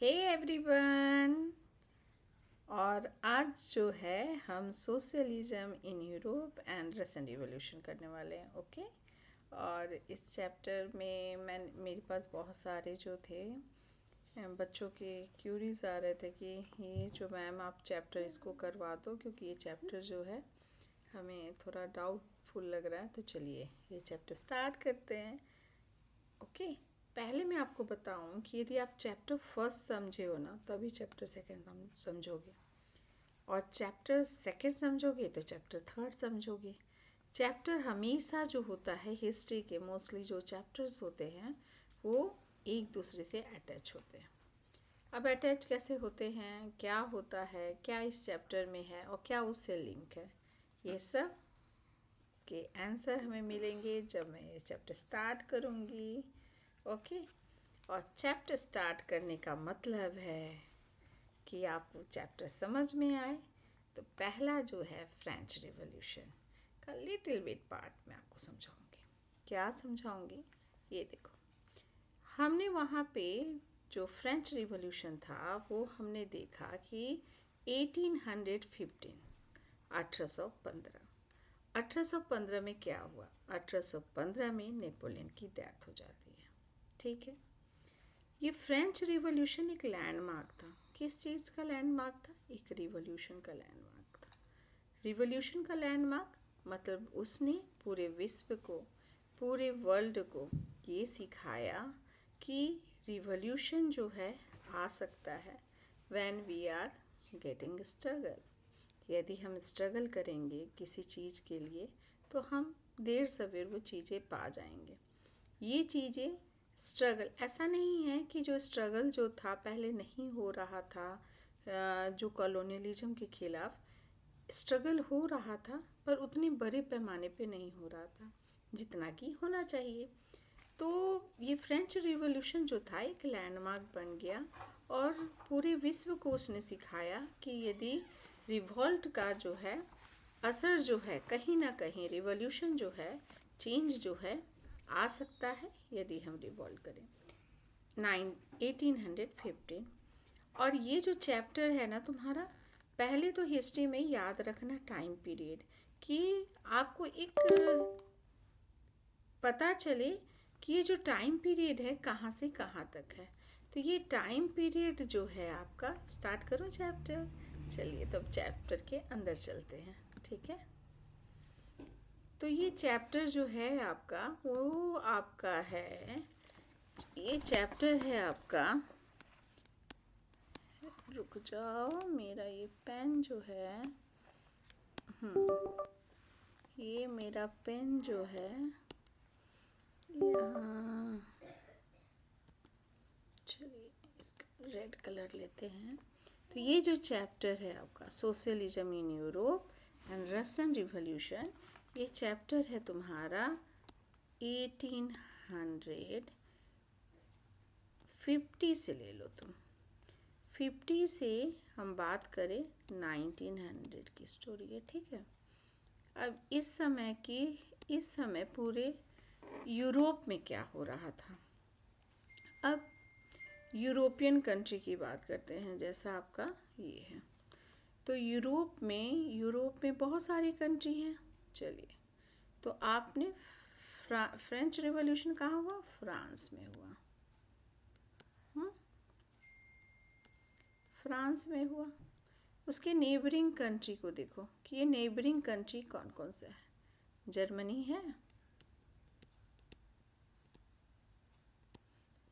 Hey everyone. और आज जो है हम socialism in Europe and Russian revolution करने वाले हैं। ओके। और इस चैप्टर में मेरे पास बहुत सारे जो थे बच्चों के क्यूरीज आ रहे थे कि ये जो मैम आप चैप्टर इसको करवा दो, क्योंकि ये चैप्टर जो है हमें थोड़ा डाउटफुल लग रहा है। तो चलिए ये चैप्टर स्टार्ट करते हैं। ओके। पहले मैं आपको बताऊं कि यदि आप चैप्टर फर्स्ट समझे हो ना, तभी चैप्टर सेकंड समझोगे, और चैप्टर सेकंड समझोगे तो चैप्टर थर्ड समझोगे। चैप्टर हमेशा जो होता है हिस्ट्री के, मोस्टली जो चैप्टर्स होते हैं वो एक दूसरे से अटैच होते हैं। अब अटैच कैसे होते हैं, क्या होता है, क्या इस चैप्टर में है और क्या उससे लिंक है, ये सब के आंसर हमें मिलेंगे जब मैं ये चैप्टर स्टार्ट करूँगी। ओके। और चैप्टर स्टार्ट करने का मतलब है कि आपको चैप्टर समझ में आए। तो पहला जो है फ्रेंच रिवॉल्यूशन का लिटिल बिट पार्ट मैं आपको समझाऊंगी। क्या समझाऊंगी, ये देखो। हमने वहाँ पे जो फ्रेंच रिवॉल्यूशन था वो हमने देखा कि 1815 1815 1815 में क्या हुआ। 1815 में नेपोलियन की डेथ हो जाती है। ठीक है। ये फ्रेंच रिवॉल्यूशन एक लैंडमार्क था। किस चीज़ का लैंडमार्क था? एक रिवॉल्यूशन का लैंडमार्क था। रिवॉल्यूशन का लैंडमार्क मतलब उसने पूरे विश्व को, पूरे वर्ल्ड को ये सिखाया कि रिवॉल्यूशन जो है आ सकता है when we are getting struggle. यदि हम स्ट्रगल करेंगे किसी चीज़ के लिए तो हम देर सवेर वो चीज़ें पा जाएंगे। ये चीज़ें स्ट्रगल ऐसा नहीं है कि जो स्ट्रगल जो था पहले नहीं हो रहा था, जो कॉलोनियलिज्म के खिलाफ स्ट्रगल हो रहा था पर उतने बड़े पैमाने पे नहीं हो रहा था जितना कि होना चाहिए। तो ये फ्रेंच रिवॉल्यूशन जो था एक लैंडमार्क बन गया और पूरे विश्व को उसने सिखाया कि यदि रिवॉल्ट का जो है असर जो है कहीं ना कहीं, रिवॉल्यूशन जो है, चेंज जो है आ सकता है यदि हम रिवॉल्ट करें। 1815। और ये जो चैप्टर है ना तुम्हारा, पहले तो हिस्ट्री में याद रखना टाइम पीरियड, कि आपको एक पता चले कि ये जो टाइम पीरियड है कहाँ से कहाँ तक है। तो ये टाइम पीरियड जो है आपका, स्टार्ट करो चैप्टर। चलिए तो अब चैप्टर के अंदर चलते हैं। ठीक है। तो ये चैप्टर जो है आपका वो आपका है, ये चैप्टर है आपका, रुक जाओ मेरा ये पेन जो है, ये मेरा पेन जो है यहाँ, चलिए इसका रेड कलर लेते हैं। तो ये जो चैप्टर है आपका socialism in Europe and Russian revolution, ये चैप्टर है तुम्हारा 1850 से ले लो तुम। 50 से हम बात करें 1900 की स्टोरी है। ठीक है। अब इस समय पूरे यूरोप में क्या हो रहा था। अब यूरोपियन कंट्री की बात करते हैं, जैसा आपका ये है। तो यूरोप में बहुत सारी कंट्री हैं। चलिए, तो आपने फ्रेंच रिवॉल्यूशन कहाँ हुआ? फ्रांस में हुआ। फ्रांस में हुआ। उसके नेबरिंग कंट्री को देखो कि ये नेबरिंग कंट्री कौन कौन से है। जर्मनी है,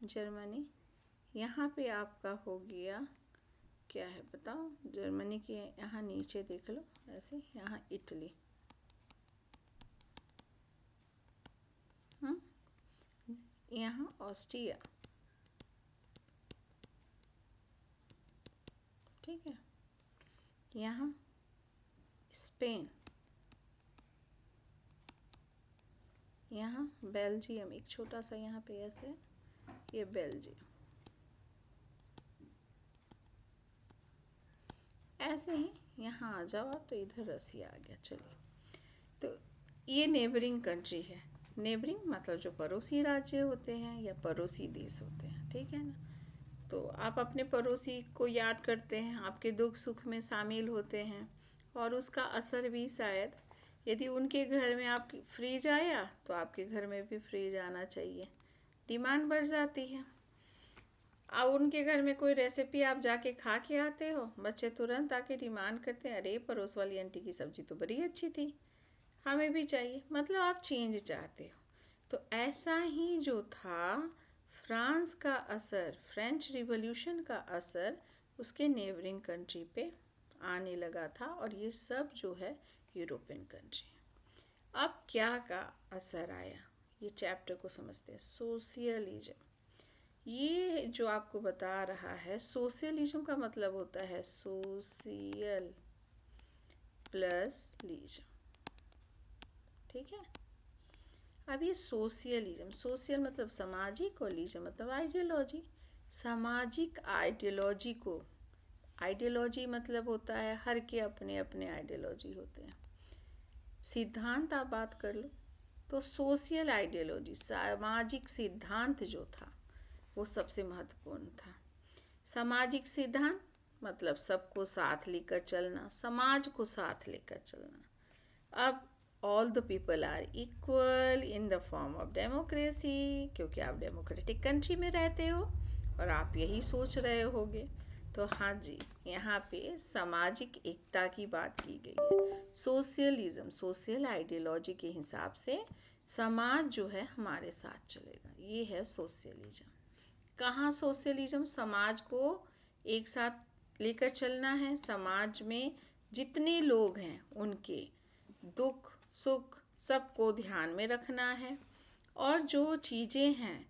जर्मनी। यहाँ पे आपका हो गया, क्या है बताओ, जर्मनी के यहाँ नीचे देख लो ऐसे, यहाँ इटली, यहाँ ऑस्ट्रिया। ठीक है। यहाँ स्पेन, यहाँ बेल्जियम, एक छोटा सा यहाँ पे ऐसे, ये बेल्जियम। ऐसे ही यहाँ आ जाओ आप तो इधर रसिया आ गया। चलिए, तो ये नेबरिंग कंट्री है। नेबरिंग मतलब जो पड़ोसी राज्य होते हैं या पड़ोसी देश होते हैं। ठीक है ना। तो आप अपने पड़ोसी को याद करते हैं, आपके दुख सुख में शामिल होते हैं, और उसका असर भी शायद, यदि उनके घर में आप फ्रिज आया तो आपके घर में भी फ्रिज आना चाहिए, डिमांड बढ़ जाती है। और उनके घर में कोई रेसिपी आप जाके खा के आते हो, बच्चे तुरंत आके डिमांड करते हैं, अरे पड़ोस वाली आंटी की सब्जी तो बड़ी अच्छी थी, हमें भी चाहिए। मतलब आप चेंज चाहते हो। तो ऐसा ही जो था, फ्रांस का असर, फ्रेंच रिवॉल्यूशन का असर उसके नेबरिंग कंट्री पे आने लगा था, और ये सब जो है यूरोपियन कंट्री। अब क्या का असर आया, ये चैप्टर को समझते हैं। सोशलिज्म, ये जो आपको बता रहा है, सोशलिज्म का मतलब होता है सोशियल प्लस लीज्म, ठीक है। अब ये सोशलिज्म, सोशल मतलब सामाजिक और लीज्म मतलब आइडियोलॉजी। सामाजिक आइडियोलॉजी को, आइडियोलॉजी मतलब होता है हर के अपने अपने आइडियोलॉजी होते हैं। सिद्धांत आप बात कर लो तो सोशल आइडियोलॉजी, सामाजिक सिद्धांत जो था वो सबसे महत्वपूर्ण था। सामाजिक सिद्धांत मतलब सबको साथ लेकर चलना, समाज को साथ लेकर चलना। अब all the people are equal in the form of democracy, क्योंकि आप डेमोक्रेटिक कंट्री में रहते हो और आप यही सोच रहे होगे। तो हाँ जी, यहाँ पे सामाजिक एकता की बात की गई है। सोशलिज्म, सोशल आइडियोलॉजी के हिसाब से समाज जो है हमारे साथ चलेगा, ये है सोशलिज्म। कहाँ सोशलिज्म, समाज को एक साथ लेकर चलना है, समाज में जितने लोग हैं उनके दुख सुख सबको ध्यान में रखना है, और जो चीज़ें हैं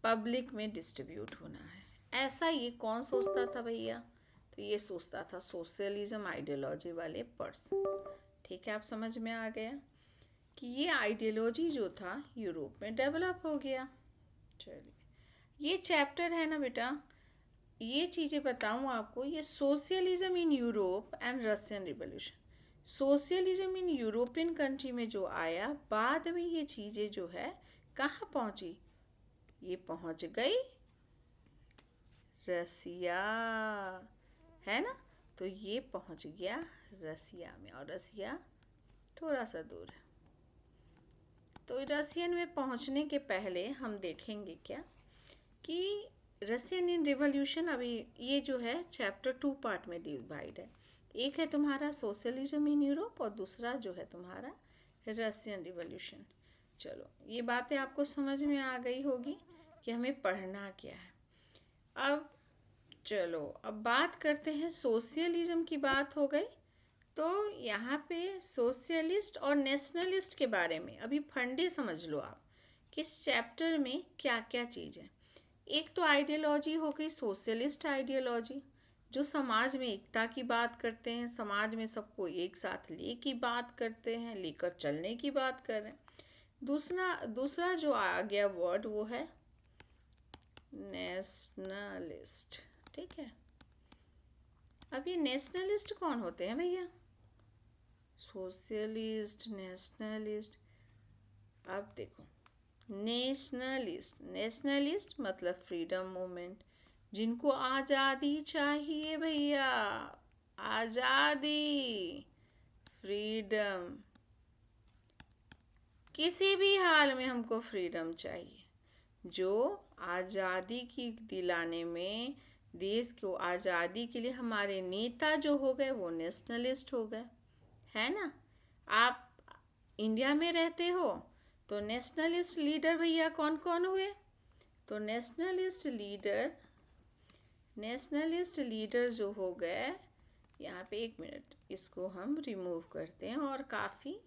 पब्लिक में डिस्ट्रीब्यूट होना है। ऐसा ये कौन सोचता था भैया? तो ये सोचता था सोशलिज्म आइडियोलॉजी वाले पर्सन। ठीक है, आप समझ में आ गया कि ये आइडियोलॉजी जो था यूरोप में डेवलप हो गया। चलिए, ये चैप्टर है ना बेटा, ये चीज़ें बताऊँ आपको, ये socialism in Europe and Russian revolution. Socialism in European country में जो आया, बाद में ये चीज़ें जो है कहाँ पहुँची? ये पहुँच गई रसिया, है ना। तो ये पहुँच गया रसिया में, और रसिया थोड़ा सा दूर है। तो रशियन में पहुँचने के पहले हम देखेंगे क्या कि रशियन इन रिवॉल्यूशन, अभी ये जो है चैप्टर 2 पार्ट में डिवाइड है। एक है तुम्हारा सोशलिज्म इन यूरोप, और दूसरा जो है तुम्हारा रशियन रिवॉल्यूशन। चलो, ये बातें आपको समझ में आ गई होगी कि हमें पढ़ना क्या है। अब चलो, अब बात करते हैं, सोशलिज्म की बात हो गई, तो यहाँ पे सोशलिस्ट और नेशनलिस्ट के बारे में अभी फंडे समझ लो आप, किस चैप्टर में क्या क्या चीज़ है। एक तो आइडियोलॉजी हो गई सोशलिस्ट आइडियोलॉजी, जो समाज में एकता की बात करते हैं, समाज में सबको एक साथ ले की बात करते हैं, लेकर चलने की बात कर रहे हैं। दूसरा जो आ गया वर्ड वो है नेशनलिस्ट। ठीक है, अब ये नेशनलिस्ट कौन होते हैं भैया? Socialist, nationalist. अब देखो, नेशनलिस्ट, नेशनलिस्ट मतलब फ्रीडम मूवमेंट, जिनको आज़ादी चाहिए भैया, आज़ादी, फ्रीडम, किसी भी हाल में हमको फ्रीडम चाहिए। जो आज़ादी की दिलाने में, देश को आज़ादी के लिए हमारे नेता जो हो गए वो नेशनलिस्ट हो गए, है ना। आप इंडिया में रहते हो तो नेशनलिस्ट लीडर भैया कौन कौन हुए? तो नेशनलिस्ट लीडर जो हो गए, यहाँ पे एक मिनट, इसको हम रिमूव करते हैं और काफ़ी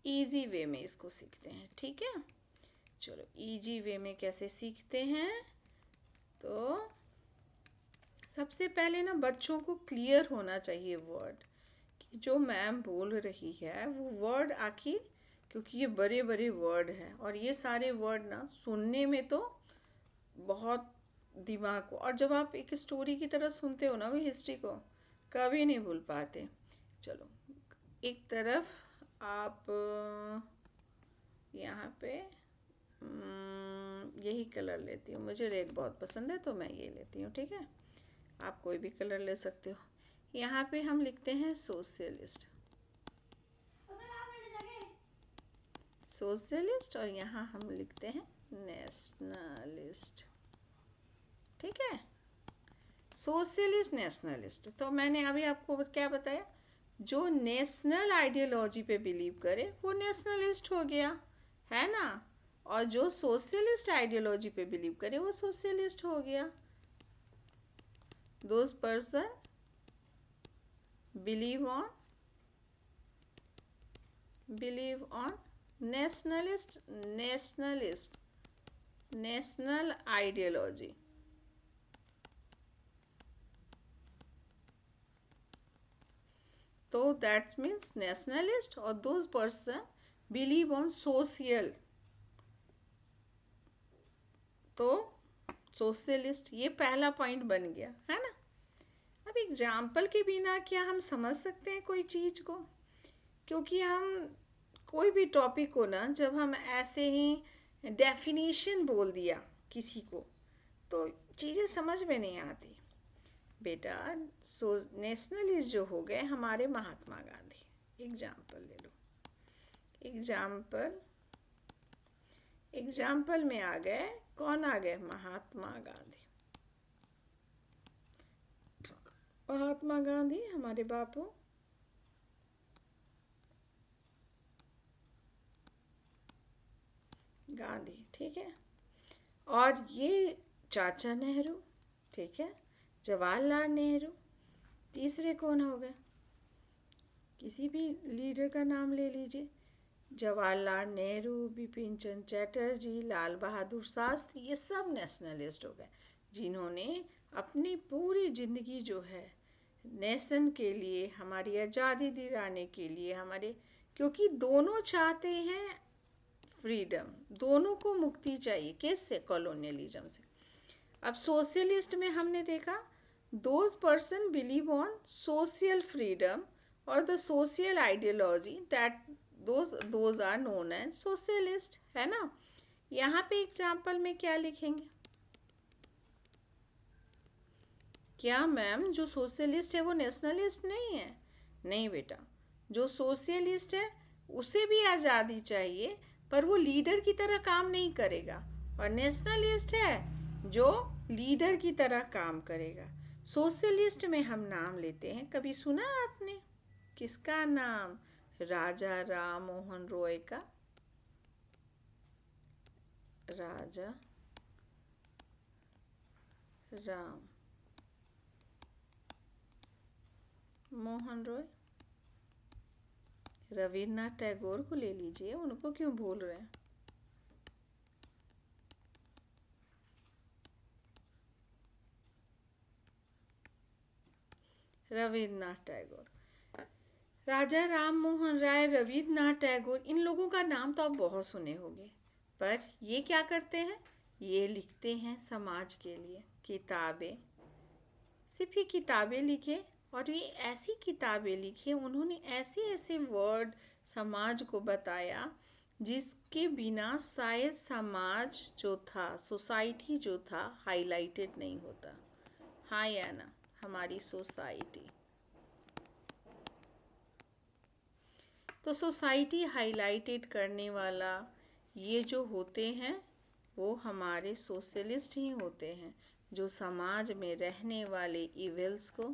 इजी वे में इसको सीखते हैं, ठीक है। चलो, इजी वे में कैसे सीखते हैं, तो सबसे पहले ना बच्चों को क्लियर होना चाहिए वर्ड, कि जो मैम बोल रही है वो वर्ड आखिर, क्योंकि ये बड़े बड़े वर्ड हैं और ये सारे वर्ड ना सुनने में तो बहुत दिमाग को, और जब आप एक स्टोरी की तरह सुनते हो ना वो हिस्ट्री को, कभी नहीं भूल पाते। चलो, एक तरफ आप यहाँ पे यही कलर लेती हूँ, मुझे रेड बहुत पसंद है तो मैं ये लेती हूँ, ठीक है। आप कोई भी कलर ले सकते हो। यहाँ पे हम लिखते हैं सोशलिस्ट, सोशलिस्ट, और यहाँ हम लिखते हैं नेशनलिस्ट, ठीक है। सोशलिस्ट, नेशनलिस्ट, तो मैंने अभी आपको क्या बताया, जो नेशनल आइडियोलॉजी पे बिलीव करे वो नेशनलिस्ट हो गया, है ना, और जो सोशलिस्ट आइडियोलॉजी पे बिलीव करे वो सोशलिस्ट हो गया। Those person believe on national ideology. तो दैट मीन्स नेशनलिस्ट, और those person believe on social, तो सोशलिस्ट। ये पहला पॉइंट बन गया, है ना। अब एग्जाम्पल के बिना क्या हम समझ सकते हैं कोई चीज़ को? क्योंकि हम कोई भी टॉपिक को ना, जब हम ऐसे ही डेफिनेशन बोल दिया किसी को तो चीज़ें समझ में नहीं आती बेटा। सो नेशनलिस्ट जो हो गए हमारे महात्मा गांधी, एग्जाम्पल ले लो। एग्जाम्पल में आ गए, कौन आ गए? महात्मा गांधी। महात्मा गांधी हमारे बापू, गांधी, ठीक है। और ये चाचा नेहरू, ठीक है, जवाहरलाल नेहरू। तीसरे कौन हो गए? किसी भी लीडर का नाम ले लीजिए, जवाहरलाल नेहरू, बिपिन चंद्र चटर्जी, लाल बहादुर शास्त्री, ये सब नेशनलिस्ट हो गए, जिन्होंने अपनी पूरी ज़िंदगी जो है नेशन के लिए, हमारी आज़ादी दिलाने के लिए, हमारे, क्योंकि दोनों चाहते हैं फ्रीडम, दोनों को मुक्ति चाहिए, किससे? कॉलोनियलिज्म से। अब सोशलिस्ट में हमने देखा, those person believe on social freedom और the social ideology, that those are known as socialist, है ना। यहाँ पे एग्जाम्पल में क्या लिखेंगे? क्या मैम जो सोशलिस्ट है वो नेशनलिस्ट नहीं है? नहीं बेटा, जो सोशलिस्ट है उसे भी आज़ादी चाहिए, पर वो लीडर की तरह काम नहीं करेगा, और नेशनलिस्ट है जो लीडर की तरह काम करेगा। सोशलिस्ट में हम नाम लेते हैं, कभी सुना आपने किसका नाम? राजा राम मोहन रॉय का। राजा राम मोहन रॉय। रविन्द्रनाथ टैगोर को ले लीजिए, उनको क्यों भूल रहे हैं? रविन्द्रनाथ टैगोर, राजा राम मोहन राय, रविन्द्रनाथ टैगोर, इन लोगों का नाम तो आप बहुत सुने होंगे, पर ये क्या करते हैं? ये लिखते हैं समाज के लिए किताबें, सिर्फ ये किताबें लिखे, और ये ऐसी किताबें लिखे, उन्होंने ऐसे ऐसे वर्ड समाज को बताया जिसके बिना शायद समाज जो था, सोसाइटी जो था, हाईलाइटेड नहीं होता। हाँ या ना? हमारी सोसाइटी, तो सोसाइटी हाईलाइटेड करने वाला ये जो होते हैं वो हमारे सोशलिस्ट ही होते हैं, जो समाज में रहने वाले इविल्स को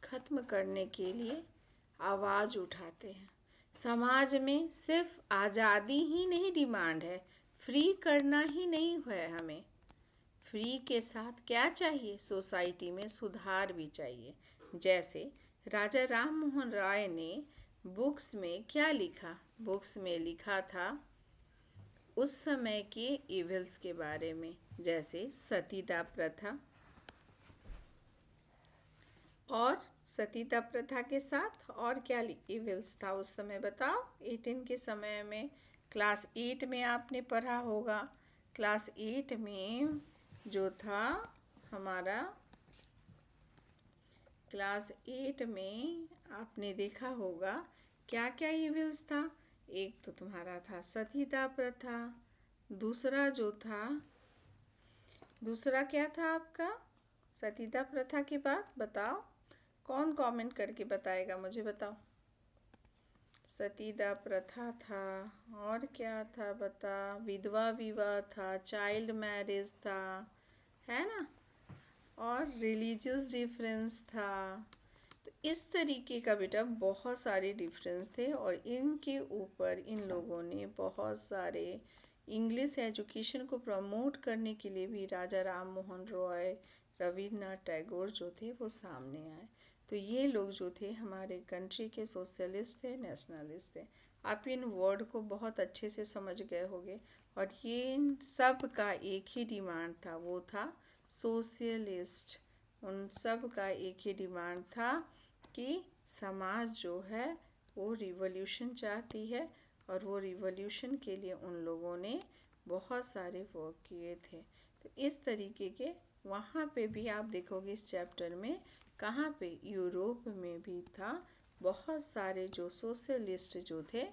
ख़त्म करने के लिए आवाज़ उठाते हैं। समाज में सिर्फ आज़ादी ही नहीं डिमांड है, फ्री करना ही नहीं है हमें, फ्री के साथ क्या चाहिए? सोसाइटी में सुधार भी चाहिए। जैसे राजा राम मोहन राय ने बुक्स में क्या लिखा? बुक्स में लिखा था उस समय के इविल्स के बारे में, जैसे सतीदाह प्रथा, और सतीदाह प्रथा के साथ और क्या इविल्स था उस समय, बताओ। 18 के समय में, क्लास 8 में आपने पढ़ा होगा। क्लास 8 में जो था हमारा, क्लास 8 में आपने देखा होगा क्या क्या इविल्स था। एक तो तुम्हारा था सतीदाह प्रथा, दूसरा जो था, दूसरा क्या था आपका? सतीदाह प्रथा की बात बताओ, कौन कमेंट करके बताएगा, मुझे बताओ। सतीदाह प्रथा था, और क्या था बता? विधवा विवाह था, चाइल्ड मैरिज था, है ना, और रिलीजियस डिफरेंस था। तो इस तरीके का बेटा बहुत सारे डिफरेंस थे, और इनके ऊपर इन लोगों ने बहुत सारे इंग्लिश एजुकेशन को प्रमोट करने के लिए भी राजा राम मोहन रॉय, रविन्द्रनाथ टैगोर जो थे वो सामने आए। तो ये लोग जो थे हमारे कंट्री के सोशलिस्ट थे, नेशनलिस्ट थे। आप इन वर्ड को बहुत अच्छे से समझ गए होंगे। और ये इन सब का एक ही डिमांड था, वो था सोशलिस्ट। उन सब का एक ही डिमांड था कि समाज जो है वो रिवॉल्यूशन चाहती है, और वो रिवॉल्यूशन के लिए उन लोगों ने बहुत सारे वर्क किए थे। तो इस तरीके के वहाँ पे भी आप देखोगे इस चैप्टर में, कहाँ पे, यूरोप में भी था। बहुत सारे जो सोशलिस्ट जो थे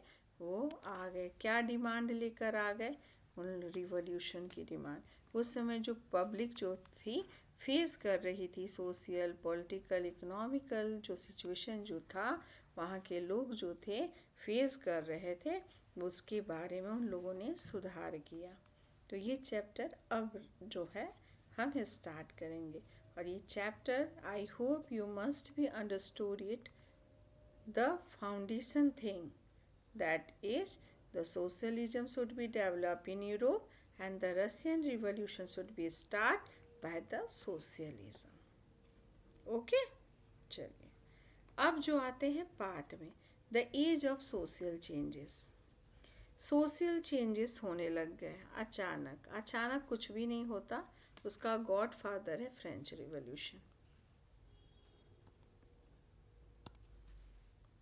वो आ गए, क्या डिमांड लेकर आ गए? उन रिवॉल्यूशन की डिमांड। उस समय जो पब्लिक जो थी फेस कर रही थी सोशल, पॉलिटिकल, इकोनॉमिकल जो सिचुएशन जो था, वहाँ के लोग जो थे फेस कर रहे थे, उसके बारे में उन लोगों ने सुधार किया। तो ये चैप्टर अब जो है हम स्टार्ट करेंगे। और ये chapter I hope you must be understood it, the foundation thing, that is the socialism should be developed in Europe and the Russian revolution should be start by the socialism. Okay? चलिए अब जो आते हैं part में, the age of social changes. Social changes होने लग गए अचानक। अचानक कुछ भी नहीं होता, उसका गॉड फादर है फ्रेंच रिवॉल्यूशन,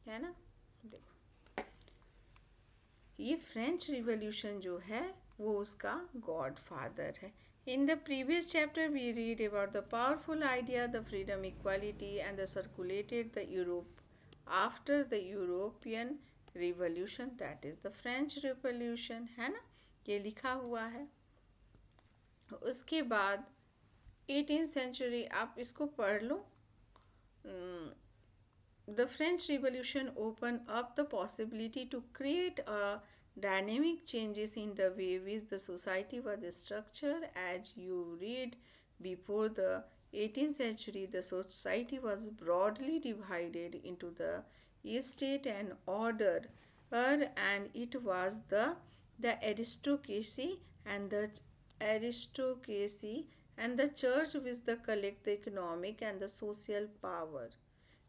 है ना। देखो ये फ्रेंच रिवॉल्यूशन जो है वो उसका गॉड फादर है। In the previous chapter we read about the powerful idea, the freedom, equality and the circulated the Europe after the European revolution, that is the French revolution, है ना, ये लिखा हुआ है। उसके बाद 18th सेंचुरी, आप इसको पढ़ लो। The French Revolution opened up the possibility to create a dynamic changes in the way which the society was structured. As you read, before the 18th century, the society was broadly divided into the estate and order, and it was the aristocracy and the aristocracy and the church which the collect the economic and the social power.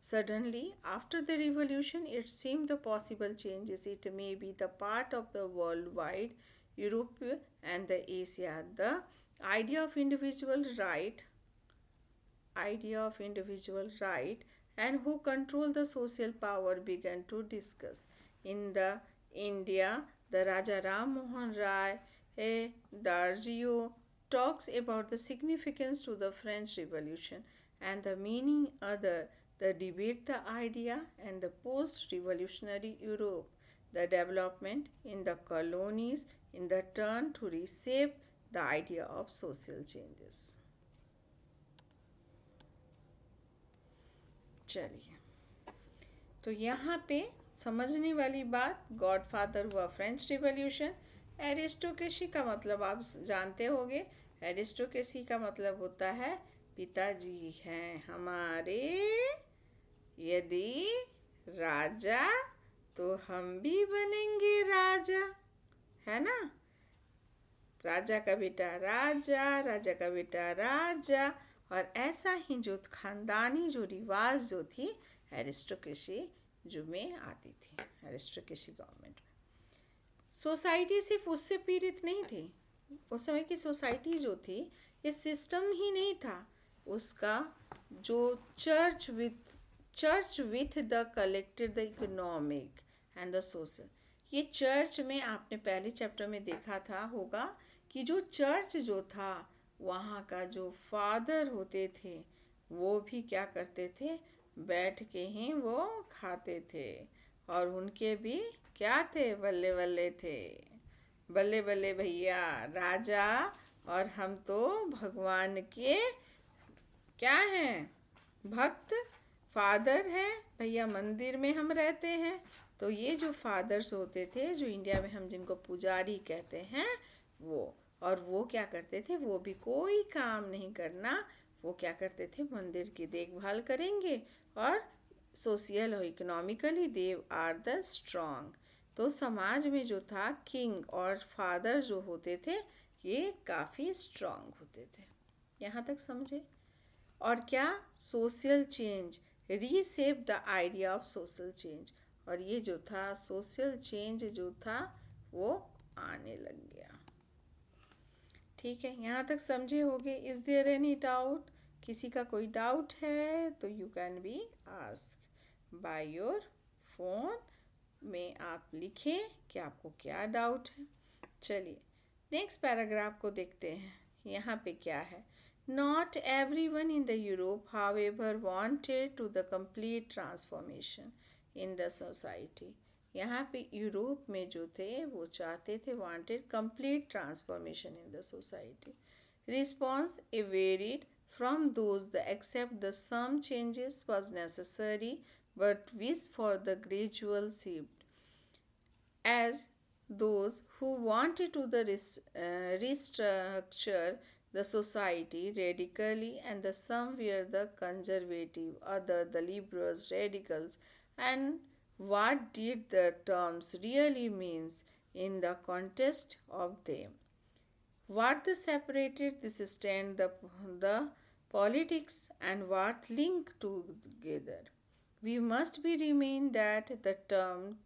Suddenly, after the revolution, it seemed the possible changes. It may be the part of the worldwide, Europe and the Asia. The idea of individual right and who control the social power began to discuss. In the India, the Raja Ram Mohan Rai Dargio talks about the significance to the French Revolution and the meaning other, the debate, the idea, and the post-revolutionary Europe, the development in the colonies in the turn to reshape the idea of social changes. चलिए, तो यहाँ पे समझने वाली बात, godfather हुआ French revolution. Aristocracy का मतलब आप जानते होंगे, एरिस्टोक्रेसी का मतलब होता है पिताजी हैं हमारे, यदि राजा तो हम भी बनेंगे राजा, है ना। राजा का बेटा राजा, राजा का बेटा राजा, और ऐसा ही जो खानदानी जो रिवाज जो थी एरिस्टोक्रेसी जो में आती थी, एरिस्टोक्रेसी गवर्नमेंट में। सोसाइटी सिर्फ उससे पीड़ित नहीं थी, उस समय की सोसाइटी जो थी ये सिस्टम ही नहीं था उसका, जो church with the collected the economic and the social. ये चर्च में आपने पहले चैप्टर में देखा था होगा कि जो चर्च जो था वहाँ का जो फादर होते थे वो भी क्या करते थे, बैठ के ही वो खाते थे, और उनके भी क्या थे, बल्ले बल्ले थे। बल्ले बल्ले भैया, राजा और हम तो भगवान के क्या हैं, भक्त, फादर हैं भैया। मंदिर में हम रहते हैं तो ये जो फादर्स होते थे, जो इंडिया में हम जिनको पुजारी कहते हैं, वो, और वो क्या करते थे, वो भी कोई काम नहीं करना, वो क्या करते थे, मंदिर की देखभाल करेंगे, और सोशल और economically they are the strong. तो समाज में जो था, किंग और फादर जो होते थे, ये काफ़ी स्ट्रॉन्ग होते थे। यहाँ तक समझे? और क्या, social change, रीसेप the idea of social change, और ये जो था सोशल चेंज जो था वो आने लग गया। ठीक है, यहाँ तक समझे होगे? Is there any doubt? किसी का कोई डाउट है तो you can be ask by your phone में, आप लिखें कि आपको क्या डाउट है। चलिए नेक्स्ट पैराग्राफ को देखते हैं। यहाँ पे क्या है, Not everyone in the Europe, however, wanted to the complete transformation in the society. यहाँ पे यूरोप में जो थे वो चाहते थे, wanted complete transformation in the society. Response varied from those that accept the some changes was necessary but wish for the gradual shift, as those who wanted to restructure the society radically, and the some were the conservative, other the liberals, radicals, and what did the terms really means in the context of them? What the separated this stand the politics and what linked together? We must be remain that the term,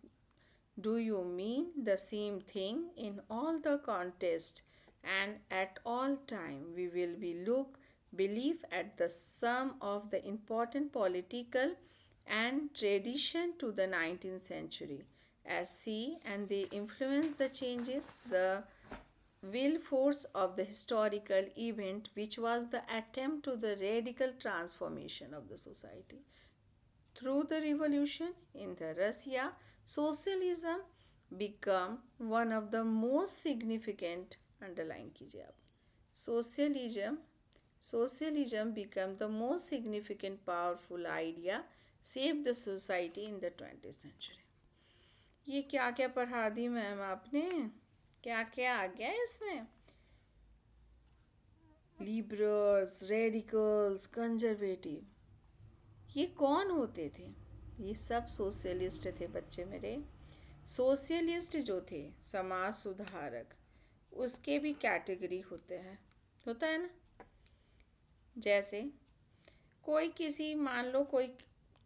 do you mean the same thing in all the contest and at all time? We will be look believe at the sum of the important political and tradition to the 19th century as see, and they influence the changes the will force of the historical event, which was the attempt to the radical transformation of the society through the revolution in the Russia. Socialism become one of the most significant, underline कीजिए आप, socialism become the most significant powerful idea shape the society in the 20th century. ये क्या क्या पढ़ा दी ma'am आपने, क्या क्या आ गया इसमें? लिबरल्स, रेडिकल्स, कंजर्वेटिव, ये कौन होते थे? ये सब सोशलिस्ट थे बच्चे मेरे। सोशलिस्ट जो थे, समाज सुधारक, उसके भी कैटेगरी होते हैं, होता है ना। जैसे कोई किसी, मान लो कोई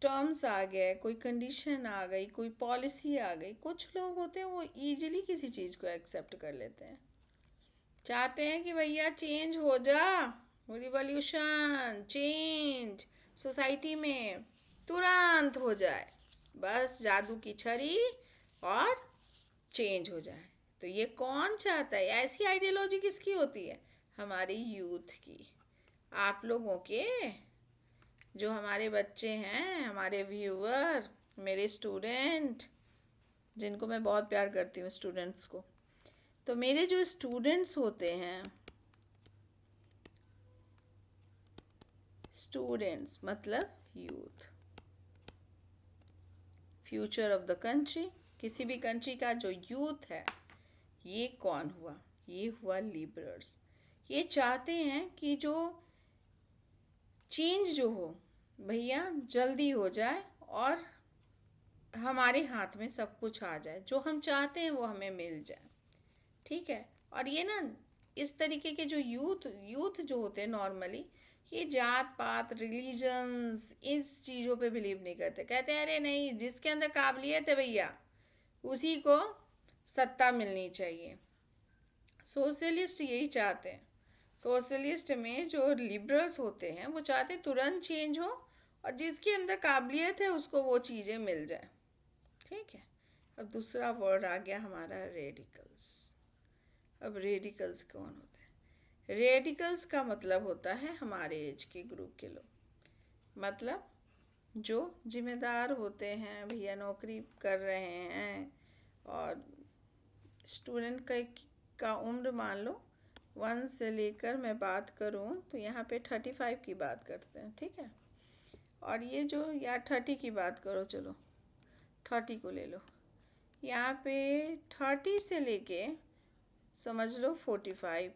टर्म्स आ गए, कोई कंडीशन आ गई, कोई पॉलिसी आ गई, कुछ लोग होते हैं वो इजीली किसी चीज़ को एक्सेप्ट कर लेते हैं, चाहते हैं कि भैया चेंज हो जा, रिवॉल्यूशन, चेंज सोसाइटी में तुरंत हो जाए, बस जादू की छड़ी और चेंज हो जाए। तो ये कौन चाहता है? ऐसी आइडियोलॉजी किसकी होती है? हमारी यूथ की, आप लोगों के, जो हमारे बच्चे हैं, हमारे व्यूअर, मेरे स्टूडेंट, जिनको मैं बहुत प्यार करती हूँ स्टूडेंट्स को। तो मेरे जो स्टूडेंट्स होते हैं, स्टूडेंट्स मतलब youth, future of the country, किसी भी कंट्री का जो यूथ है, ये कौन हुआ? ये हुआ लिबरल्स। ये चाहते हैं कि जो चेंज जो हो भैया जल्दी हो जाए और हमारे हाथ में सब कुछ आ जाए, जो हम चाहते हैं वो हमें मिल जाए। ठीक है, और ये ना इस तरीके के जो यूथ जो होते हैं नॉर्मली, ये जात पात, रिलीजन्स, इस चीज़ों पे बिलीव नहीं करते। कहते हैं अरे नहीं, जिसके अंदर काबिलियत है भैया उसी को सत्ता मिलनी चाहिए। सोशलिस्ट यही चाहते हैं। सोशलिस्ट में जो लिबरल्स होते हैं वो चाहते हैं तुरंत चेंज हो और जिसके अंदर काबिलियत है उसको वो चीज़ें मिल जाए। ठीक है, अब दूसरा वर्ड आ गया हमारा रेडिकल्स। अब रेडिकल्स कौन होते हैं? रेडिकल्स का मतलब होता है हमारे एज के ग्रुप के लोग, मतलब जो जिम्मेदार होते हैं भैया, नौकरी कर रहे हैं और स्टूडेंट का उम्र मान लो 1 से लेकर मैं बात करूँ तो यहाँ पे 35 की बात करते हैं, ठीक है। और ये जो या 30 की बात करो, चलो 30 को ले लो। यहाँ पे 30 से लेके समझ लो 45,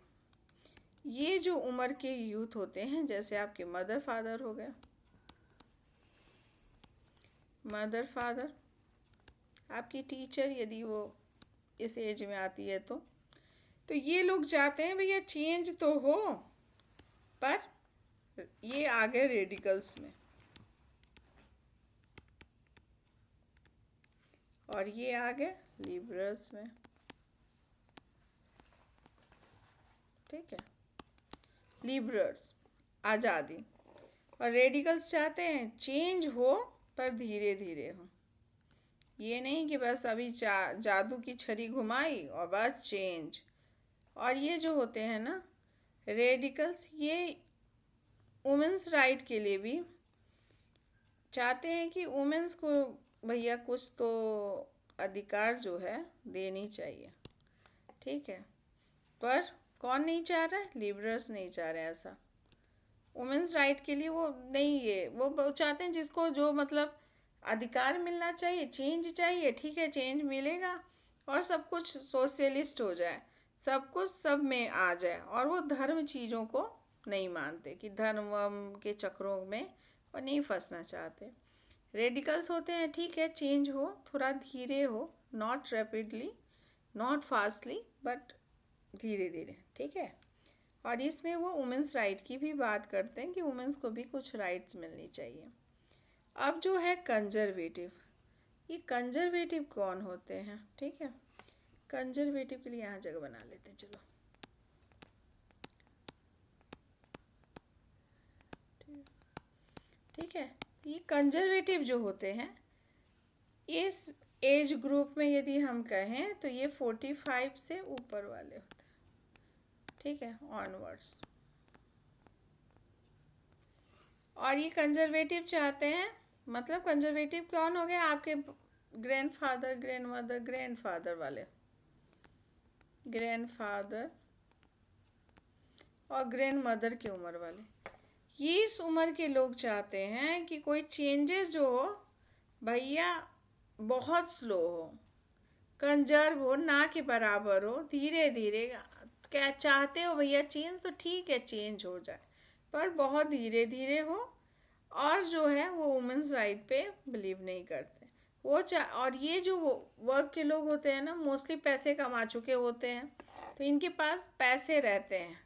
ये जो उम्र के यूथ होते हैं, जैसे आपके मदर फादर हो गए, मदर फादर, आपकी टीचर यदि वो इस एज में आती है तो ये लोग चाहते हैं भैया चेंज तो हो, पर ये आ गए रेडिकल्स में और ये आ गए लिबरल्स में, ठीक है। लिबरल्स आज़ादी, और रेडिकल्स चाहते हैं चेंज हो पर धीरे धीरे हो। ये नहीं कि बस अभी जादू की छड़ी घुमाई और बस चेंज। और ये जो होते हैं ना रेडिकल्स, ये वुमेंस राइट के लिए भी चाहते हैं कि वुमेन्स को भैया कुछ तो अधिकार जो है देनी चाहिए, ठीक है। पर कौन नहीं चाह रहा है? लिबरल्स नहीं चाह रहे ऐसा। वुमेन्स राइट के लिए वो नहीं, ये वो चाहते हैं जिसको जो मतलब अधिकार मिलना चाहिए, चेंज चाहिए, ठीक है चेंज मिलेगा और सब कुछ सोशलिस्ट हो जाए, सब कुछ सब में आ जाए। और वो धर्म चीज़ों को नहीं मानते कि धर्म के चक्रों में वो नहीं फंसना चाहते। रेडिकल्स होते हैं ठीक है चेंज हो, थोड़ा धीरे हो, not rapidly, not fastly, but धीरे धीरे, ठीक है। और इसमें वो वुमेंस राइट की भी बात करते हैं कि वुमेंस को भी कुछ राइट्स मिलनी चाहिए। अब जो है कंजर्वेटिव, ये कंजर्वेटिव कौन होते हैं, ठीक है। कंजर्वेटिव के लिए यहाँ जगह बना लेते हैं, चलो ठीक है। ये कंजर्वेटिव जो होते हैं इस एज ग्रुप में यदि हम कहें तो ये 45 से ऊपर वाले होते हैं, ठीक है, ऑनवर्ड्स। और ये कंजर्वेटिव चाहते हैं, मतलब कंजर्वेटिव कौन हो गए? आपके ग्रैंडफादर, ग्रैंडमदर, ग्रैंडफादर वाले, ग्रैंडफादर और ग्रैंडमदर की उम्र वाले, ये इस उम्र के लोग चाहते हैं कि कोई चेंजेस जो हो भैया बहुत स्लो हो, कंजर्व हो, ना के बराबर हो, धीरे धीरे। क्या चाहते हो भैया चेंज तो ठीक है चेंज हो जाए, पर बहुत धीरे धीरे हो। और जो है वो वुमेंस राइट पे बिलीव नहीं करते। और ये जो वर्क के लोग होते हैं ना मोस्टली पैसे कमा चुके होते हैं, तो इनके पास पैसे रहते हैं,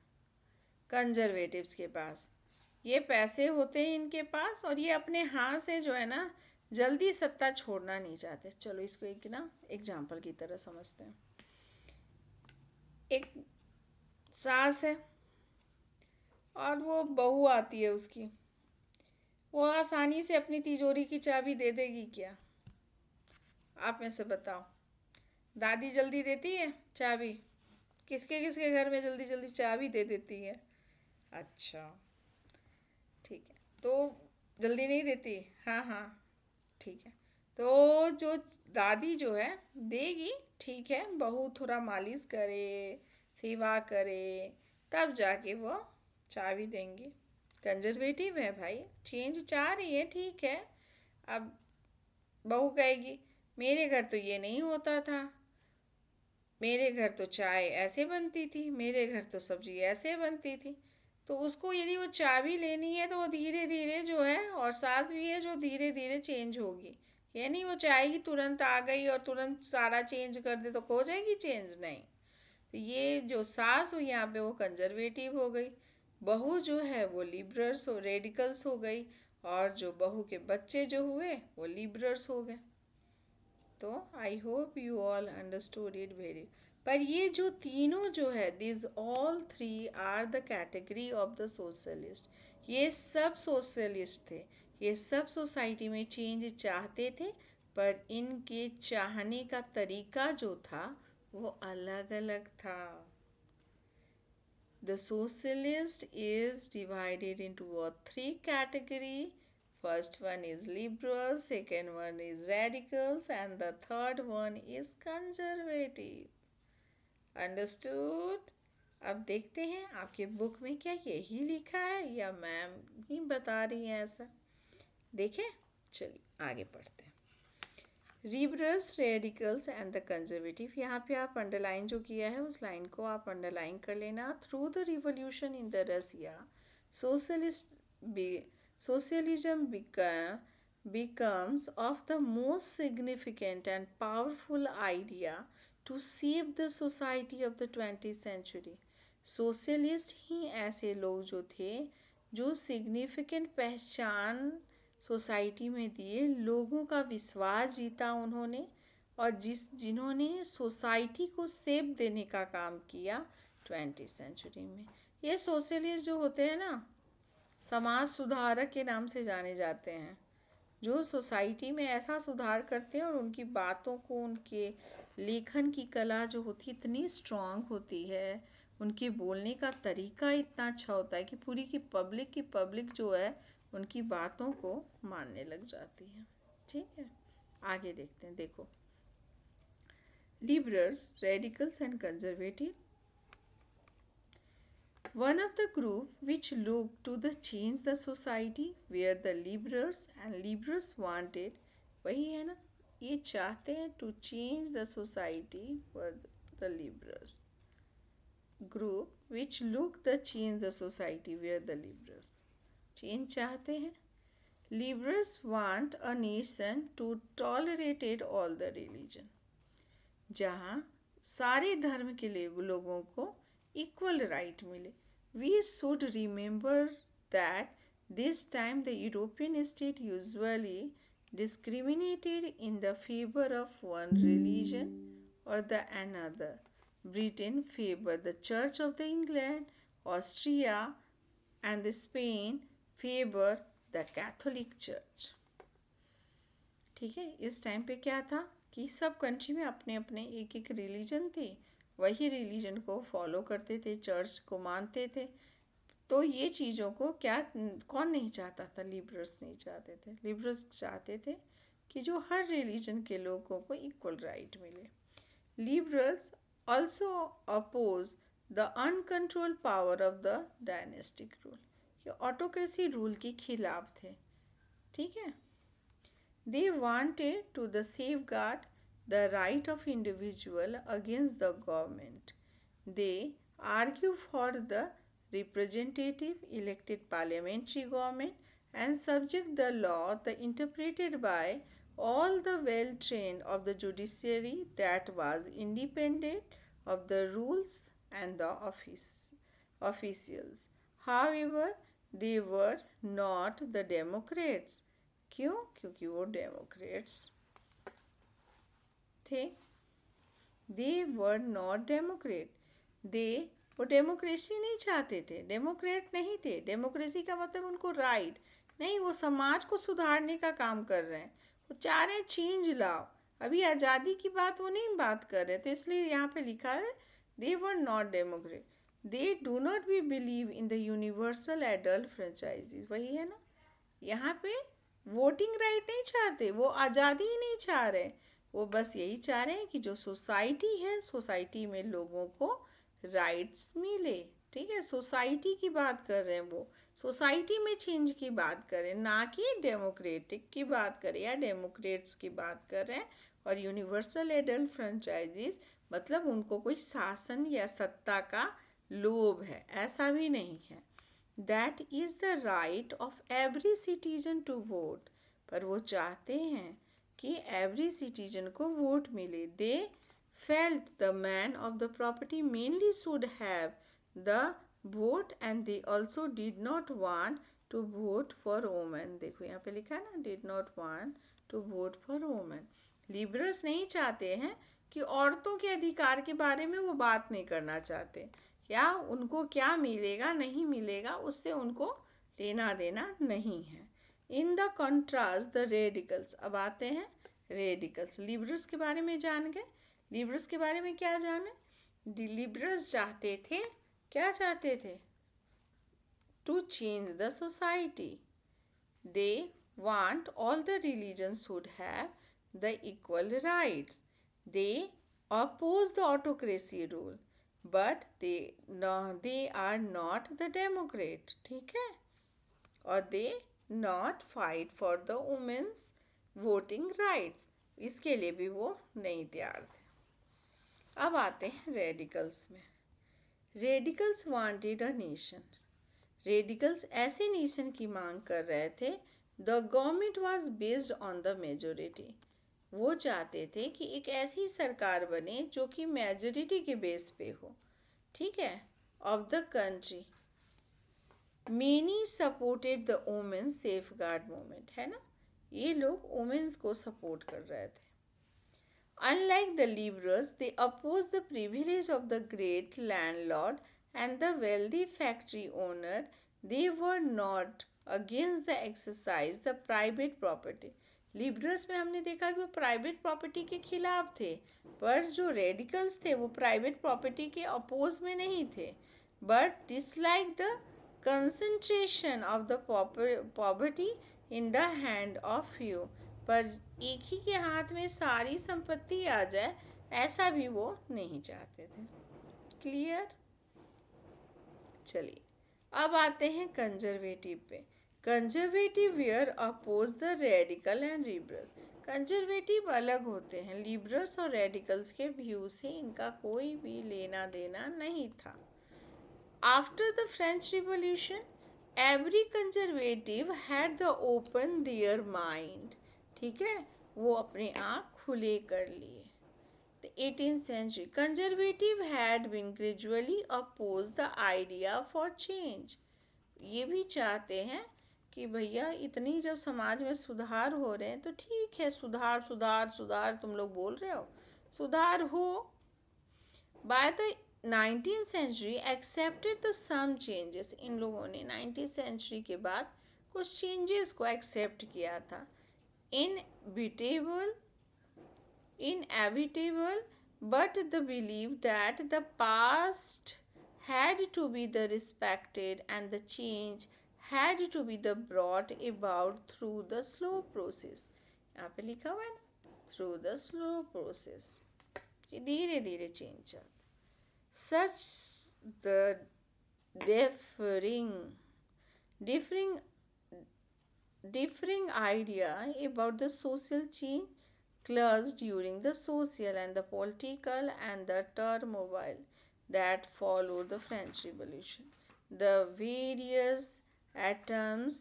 कंजर्वेटिव्स के पास ये पैसे होते हैं इनके पास, और ये अपने हाथ से जो है ना जल्दी सत्ता छोड़ना नहीं चाहते। चलो इसको एक ना एग्जाम्पल की तरह समझते हैं। एक सास है और वो बहू आती है उसकी, वो आसानी से अपनी तिजोरी की चाबी दे देगी क्या? आप में से बताओ। दादी जल्दी देती है चाबी? किसके किसके घर में जल्दी जल्दी चाबी दे देती है? अच्छा, ठीक है, तो जल्दी नहीं देती, हाँ हाँ, ठीक है। तो जो दादी जो है देगी, ठीक है, बहू थोड़ा मालिश करे, सेवा करे, तब जाके वो चाबी देंगी। कंजर्वेटिव है भाई, चेंज चाह रही है, ठीक है। अब बहू कहेगी मेरे घर तो ये नहीं होता था, मेरे घर तो चाय ऐसे बनती थी, मेरे घर तो सब्जी ऐसे बनती थी। तो उसको यदि वो चाबी लेनी है तो वो धीरे धीरे जो है, और सास भी है जो धीरे धीरे चेंज होगी। ये नहीं वो चाहेगी तुरंत आ गई और तुरंत सारा चेंज कर दे तो हो जाएगी चेंज, नहीं। तो ये जो सास हुई यहाँ पे वो कंजर्वेटिव हो गई, बहू जो है वो लिबरल्स हो, रेडिकल्स हो गई, और जो बहू के बच्चे जो हुए वो लिबरल्स हो गए। तो I hope you all understood it very. पर ये जो तीनों जो है this all three are the category of the socialist, ये सब सोशलिस्ट थे, ये सब सोसाइटी में चेंज चाहते थे, पर इनके चाहने का तरीका जो था वो अलग अलग था। The socialist is divided into a three category. First one is liberal, second one is radicals, and the third one is conservative. Understood. अब देखते हैं आपके बुक में क्या यही लिखा है या मैम ही बता रही हैं ऐसा। देखें, चलिए आगे पढ़ते हैं। Liberals, radicals and the conservative, यहाँ पे आप अंडरलाइन जो किया है उस लाइन को आप अंडरलाइन कर लेना। Through the revolution in the Russia, socialist socialism becomes of the most significant and powerful idea to shape the society of the 20th century. Socialist ही ऐसे लोग जो थे जो सिग्निफिकेंट पहचान सोसाइटी में दिए, लोगों का विश्वास जीता उन्होंने, और जिन्होंने सोसाइटी को शेप देने का काम किया 20th सेंचुरी में। ये सोशलिस्ट जो होते हैं ना, समाज सुधारक के नाम से जाने जाते हैं, जो सोसाइटी में ऐसा सुधार करते हैं और उनकी बातों को, उनके लेखन की कला जो होती है इतनी स्ट्रांग होती है, उनके बोलने का तरीका इतना अच्छा होता है कि पूरी की पब्लिक जो है उनकी बातों को मानने लग जाती है। ठीक है, आगे देखते हैं। देखो, liberals, radicals and conservative, one of the group which looked to the change the society where the liberals wanted, वही है ना, ये चाहते हैं to change the society for the liberals group which look the change the society where the liberals change चाहते हैं। Liberals want a nation to tolerate all the religion, जहाँ सारे धर्म के लोगों को इक्वल राइट मिले। We should remember that this time the European state usually discriminated in the favor of one religion or the another. Britain favored the Church of the England, Austria and the Spain favored the Catholic Church. ठीक है, इस time पे क्या था कि सब country में अपने अपने एक एक रिलीजन थे, वही रिलीजन को फॉलो करते थे, चर्च को मानते थे। तो ये चीज़ों को क्या कौन नहीं चाहता था? लिबरल्स नहीं चाहते थे। लिबरल्स चाहते थे कि जो हर रिलीजन के लोगों को इक्वल राइट मिले। Liberals also oppose the uncontrolled power of the dynastic rule, ये ऑटोक्रेसी रूल के खिलाफ थे। ठीक है, they wanted to the safeguard the right of individual against the government. They argue for the representative elected parliamentary government and subject the law the interpreted by all the well trained of the judiciary that was independent of the rules and the officials. However, they were not the Democrats. क्यों? क्योंकि वो Democrats थे। दे were not Democrat, वो democracy नहीं चाहते थे, Democrat नहीं थे। डेमोक्रेसी का मतलब उनको राइट नहीं, वो समाज को सुधारने का काम कर रहे हैं, वो चाह रहे हैं चेंज लाओ। अभी आज़ादी की बात वो नहीं बात कर रहे, तो इसलिए यहाँ पे लिखा है they were not democrat, they do not be believe in the universal adult franchises. वही है ना, यहाँ पे वोटिंग राइट नहीं चाहते, वो आज़ादी ही नहीं चाह रहे, वो बस यही चाह रहे हैं कि जो सोसाइटी है, सोसाइटी में लोगों को राइट्स मिले। ठीक है, सोसाइटी की बात कर रहे हैं, वो सोसाइटी में चेंज की बात कर रहे हैं, ना कि डेमोक्रेटिक की बात करें या डेमोक्रेट्स की बात कर रहे हैं। और यूनिवर्सल एडल्ट फ्रेंचाइजीज मतलब उनको कोई शासन या सत्ता का लोभ है, ऐसा भी नहीं है। That is the right of every citizen to vote, पर वो चाहते हैं कि एवरी सिटीजन को वोट मिले। They felt the man of the property mainly should have the vote and they also did not want to vote for women. देखो यहाँ पे लिखा है ना, did not want to vote for women. Liberals नहीं चाहते हैं कि औरतों के अधिकार के बारे में वो बात नहीं करना चाहते, या उनको क्या मिलेगा नहीं मिलेगा उससे उनको लेना देना नहीं है। In the contrast the radicals, अब आते हैं रेडिकल्स। लिबरल्स के बारे में जान गए, लिबरल्स के बारे में क्या जाने? लिबरल्स चाहते थे, क्या चाहते थे? To change the society. They want all the religions should have the equal rights. They oppose the autocracy rule. But they are not the democrat, ठीक है, और they not fight for the women's voting rights, इसके लिए भी वो नहीं तैयार थे। अब आते हैं रेडिकल्स में। Radicals wanted a nation, radicals ऐसे नेशन की मांग कर रहे थे। The government was based on the majority, वो चाहते थे कि एक ऐसी सरकार बने जो कि मेजोरिटी के बेस पे हो, ठीक है, of the country. Many supported the women safe guard movement, है ना, ये लोग वुमेन्स को सपोर्ट कर रहे थे। Unlike the liberals, they opposed the privilege of the great landlord and the wealthy factory owner. They were not against the exercise the private property. Liberals में हमने देखा कि वो प्राइवेट प्रॉपर्टी के खिलाफ थे, पर जो रेडिकल्स थे वो प्राइवेट प्रॉपर्टी के अपोज में नहीं थे, but dislike the concentration of the poverty in the hand of few, पर एक ही के हाथ में सारी संपत्ति आ जाए ऐसा भी वो नहीं चाहते थे। क्लियर? चलिए अब आते हैं कंजर्वेटिव पे। Conservative were oppose the radical and liberal. Conservative अलग होते हैं, लिबरल्स और रेडिकल्स के व्यू से इनका कोई भी लेना देना नहीं था। After the French revolution every conservative had the open their mind, ठीक है, वो अपने आप खुले कर लिए। The 18th century conservative had been gradually opposed the idea for change, ये भी चाहते हैं कि भैया इतनी जब समाज में सुधार हो रहे हैं तो ठीक है, सुधार सुधार सुधार तुम लोग बोल रहे हो, सुधार हो। By the 19th century accepted the some changes, इन लोगों ने 19th century के बाद कुछ changes को accept किया था। Inevitable, but the belief that the past had to be the respected and the change had to be the brought about through the slow process, यहाँ पे लिखा हुआ है ना, through the slow process, कि धीरे धीरे चेंज चलता। Such the differing idea about the social change closed during the social and the political and the turmoil that followed the French Revolution. The various attempts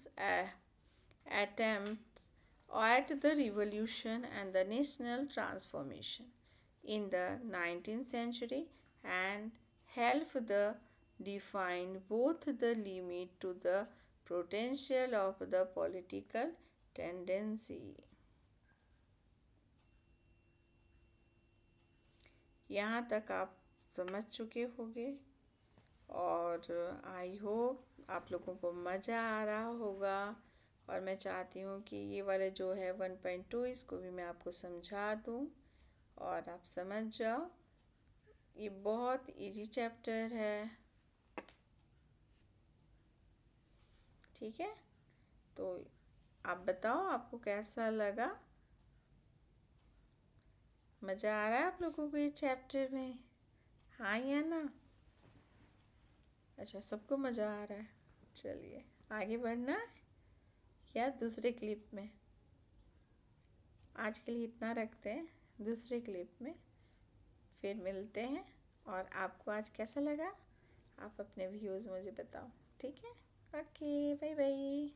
at the revolution and the national transformation in the 19th century and help the define both the limit to the potential of the political tendency. यहाँ तक आप समझ चुके होंगे और I hope आप लोगों को मज़ा आ रहा होगा, और मैं चाहती हूँ कि ये वाले जो है 1.2 इसको भी मैं आपको समझा दूँ और आप समझ जाओ। ये बहुत इजी चैप्टर है, ठीक है, तो आप बताओ आपको कैसा लगा, मज़ा आ रहा है आप लोगों को ये चैप्टर में, हाँ या ना? अच्छा, सबको मज़ा आ रहा है। चलिए आगे बढ़ना है या दूसरे क्लिप में? आज के लिए इतना रखते हैं, दूसरे क्लिप में फिर मिलते हैं। और आपको आज कैसा लगा आप अपने व्यूज़ मुझे बताओ, ठीक है? Okay, bye bye.